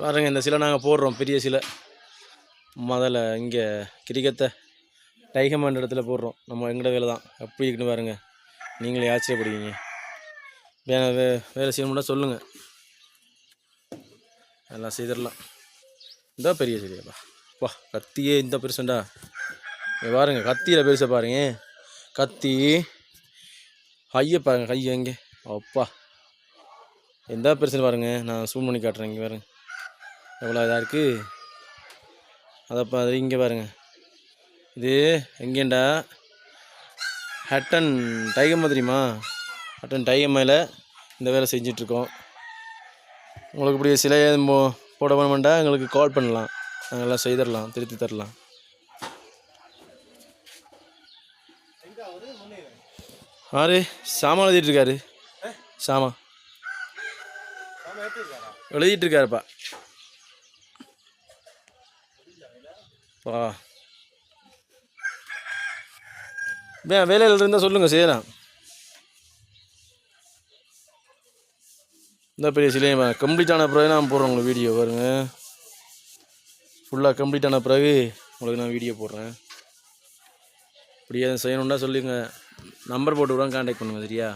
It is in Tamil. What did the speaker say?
பாருங்கள், இந்த சிலை நாங்கள் போடுறோம், பெரிய சிலை. முதல்ல இங்கே கிரிக்கத்தை டைகமாண்ட் இடத்துல போடுறோம். நம்ம எங்கட வேலை தான். எப்படி இருக்குன்னு பாருங்கள், நீங்களே ஆச்சரியப்படுவீங்க. வேலை செய்யணும்னா சொல்லுங்கள், எல்லாம் செய்திடலாம். இந்த பெரிய சிலையாப்பா, வா கத்தியே இந்த பெருசுண்டா. பாருங்கள், கத்தியில் பெருசாக பாருங்க, கத்தி ஐய பாருங்கள், கையை எங்கே அப்பா எந்த பெருசுன்னு பாருங்கள். நான் சூம் பண்ணி காட்டுறேன். இங்கே பாருங்கள் எவ்வளோ இதாக இருக்குது. அதைப்பா அது இங்கே பாருங்கள். இது எங்கேண்டா ஹட்டன் டைகம்மா தெரியுமா? ஹட்டன் டைகம்மையில் இந்த வேலை செஞ்சிட்ருக்கோம். உங்களுக்கு இப்படி சிலை போட வேணுமெண்டா எங்களுக்கு கால் பண்ணலாம், நாங்கள்லாம் செய்திடலாம், திருத்தி தரலாம். ஆறு சாமான் எழுதிட்டுருக்காரு. சாமான் எழுதிட்டுருக்காருப்பா. வேலையில் இருந்தால் சொல்லுங்கள், செய்யலாம். இந்த பெரிய சிலையை கம்ப்ளீட்டான பிறகு நான் போடுறேன் உங்களுக்கு வீடியோ. பாருங்க, ஃபுல்லாக கம்ப்ளீட்டான பிறகு உங்களுக்கு நான் வீடியோ போடுறேன். இப்படி எதுவும் செய்யணுன்னா சொல்லுங்கள், நம்பர் போட்டு விட கான்டாக்ட் பண்ணுங்கள், சரியா?